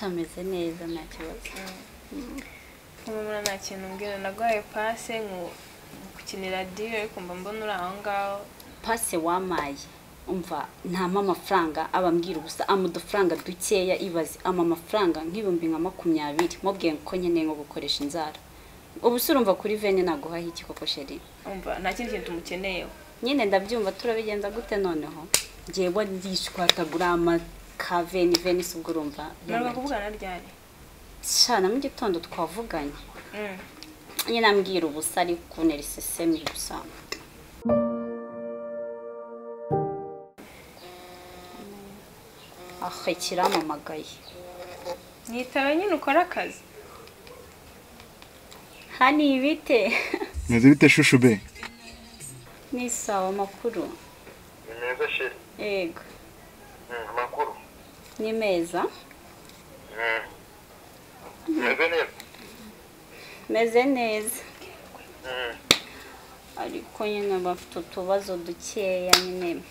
shameze neza nta kibazo Kumumura nta kintu mbwira nagwaye passe ngo gukinira radio ariko mba mbona uri aho ngaho passe wamaye umva nta amafaranga abambwira ubusa amudufaranga dukeya ibaze amafaranga nk'ibumbi nka 20 mubwiye ko nyene ngo gukoresha inzara ubusura umva kuri vene naguhaye iki koko sheri umva nta kindi kintu tumukeneyeho nyine ndabyumva turabigenza gute noneho jewe ndishwatagura amakaveni veni sugurumva ntabwo kuvugana ryari shana mu gitondo twavuganye nyine ambwira ubusa ari kunera isesemi gusa kiramamagaye nitaba nyine ukora akazi hani ibite meze bite shushu be ni sawa makuru ni meza sheri yego makuru ni meza meze neza ariko nyine bafite utubazo dukeya nyine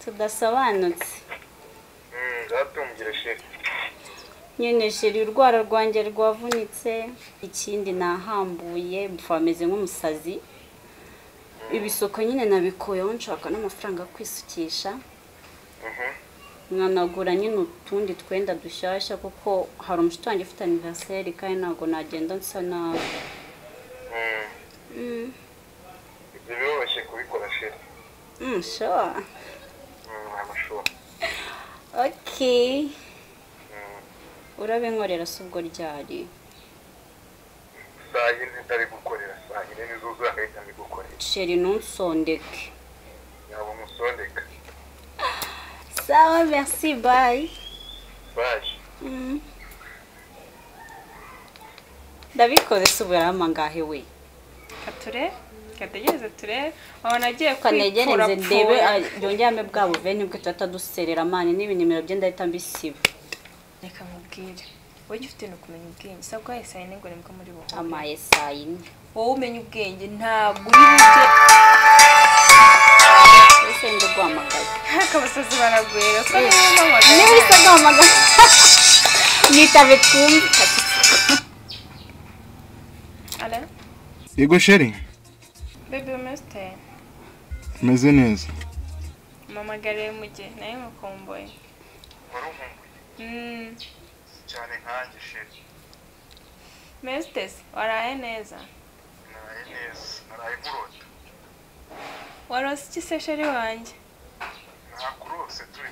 tudasobanutse zatumbwire sheri nyine sheri urwara rwanjye rwavunitse ikindi nahambuye mfameze nk'umusazi ibisoko nyine nabikoyeho nshaka n'amafaranga kwisukisha nkanagura nyine utundi twenda dushyashya kuko hari umushuti wanjye ufite anniversaire kandi ntabwo nagenda nsa nabi ibyo biroroshye kubikora sheri sure amashuwa okay urabinkorera se ubwo ryari saa yine ntari gukorera saa yine nizo uzahita mbigukorera sheri ntunsondeke yaba umusondeka sawa merci bye bye ndabikoze se uburama ngahe we kategereze turebe aho nagiye kanegereze ndebe yongerame bwa buveni bwe tutaduserera mane n'ibinimero bye ndahita mbisiba reka mubwire wowe ufite no kumenya ubwenge sabwa yesayine ngo nibwo muri bo amaye sayine wowe umenya ubwenge ntabwo uri buje ese ndo gwamagaye akabasazi baragwera so niba isa gwamagaye nitabe twumve ala yego sheri bebe meste meze neza mama gare mujye naye mukomboye cyane nkanjye sheri meste waraye neza naraye nkurota warose iki se sheri wanjye nakurose turi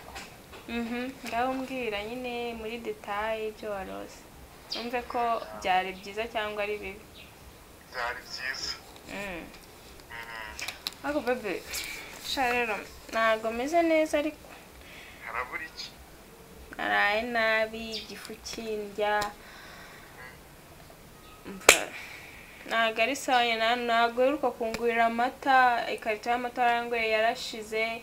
ngaho mbwira nyine muri detail ibyo warose numve ko byari byiza cyangwa ari bibi byari byiza ako bebe sharero ntago meze neza ariko harabura iki naraye nabi igifu kindya ntago ari sawa ntago heruka kungurira amata ikarito y'amata yarangweye yarashize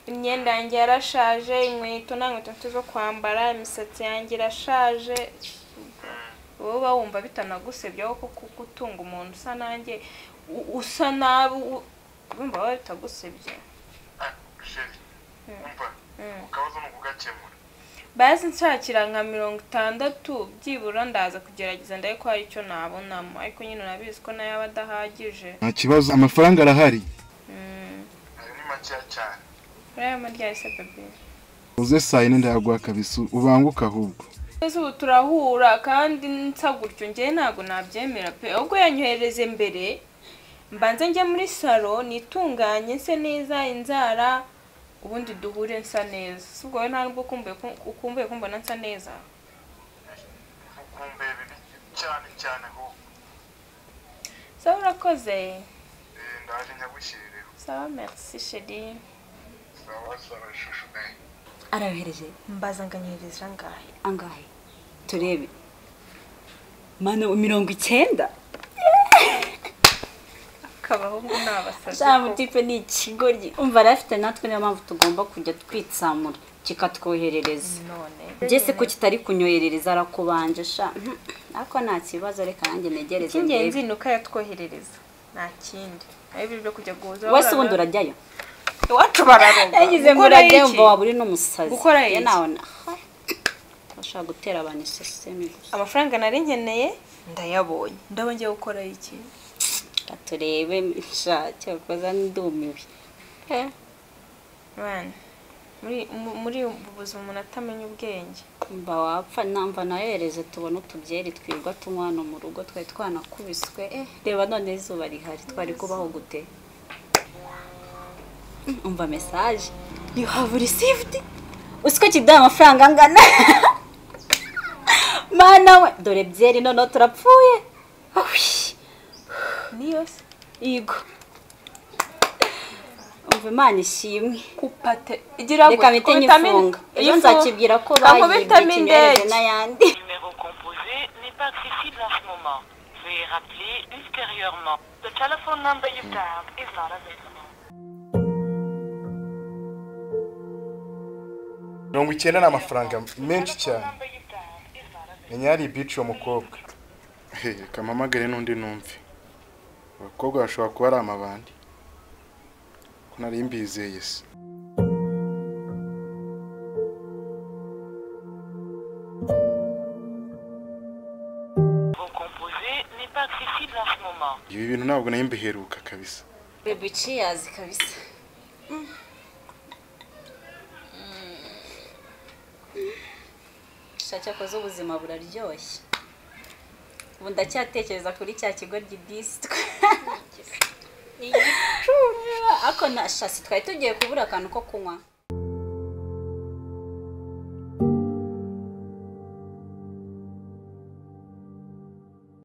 imyenda yanjye yarashaje inkweto nta nkweto zo kwambara imisatsi yanjye irashaje wowe uba wumva bitanagusebye aho kuko gutunga umuntu usa nanjye usa nabi wumva waba bitagusebye sheri umva ukabazo no kugakemura basi nshakira nka 60 byibura ndaza kugerageza ndaye ko hari icyo nabonamo ariko nyine nabizi ko nayo abadahagije nta kibazo amafaranga arahari ari ni make cyane rero amarya ise bebe uze saa yine ndayaguha kabisa ubanguka ahubwo ese ubu turahura kandi nsa gutyo njye ntago nabyemera pe ahubwo yanyohereze mbere mbanze njye muri salo nitunganye se neza inzara ubundi duhure nsa neza subwo we ntabwo ukumbuye kumbona nsa neza ukumbuye bibi cyane ho sawa urakoze ndaje nyagushyirireho sawa merci chérie sawa shushu be arayohereje mbaza nganyohereza angahe turebe mana 90 kabahungu nabasazi cyangwa tipe ni ikigoryi umva rafite natwe niyo mpamvu tugomba kujya twitsamura kikatwoherereza none jese ko kitari kunyoherereza arakubanje sha ariko nta kibazo reka nanjye negereze ingenzi nuko yatwoherereza nta kindi ari byo kujya guhuza wese ubundi urajyayo iwacu bararoga yagize ngo urajye umva waburi n'umusazi gukora iki nawe bashaka gutera abantu isesemi gusa amafaranga nari nkeneye ndayabonye ndabonye gukora iki turebe cyo koza ndumiwe man muri ubuzima umuntu atamenya ubwenge mba wapfa namva nahereze tubona utubyeri twirwa tumwana mu rugo twari twanakubiswe reba none izuba rihari twari kubaho gute umva message you have received usiko kidaye amafaranga angana mana we dore byeri none turapfuye niyose igo umva Imana ishimwe kupate igira reka vitamine ejo nzakibwira ko bayibye n'ayandi numéro composé n'est pas accessible en ce moment. Veuillez rappeler ultérieurement. The telephone number you dialed is not available. 90 ni amafaranga menshi cyane menya yari bici uwo mukobwa kamamagare n'undi numve abakobwa bashobora kuba ari amabandi ko nari mbizeye se ibi bintu ntabwo nayo mbiheruka kabisa baby cheers kabisa shaka koza ubuzima buraryoshye ubu ndacyatekereza kuri cya kigo gidisitwe ako na shasi twari tugiye kubura akantu ko kunywa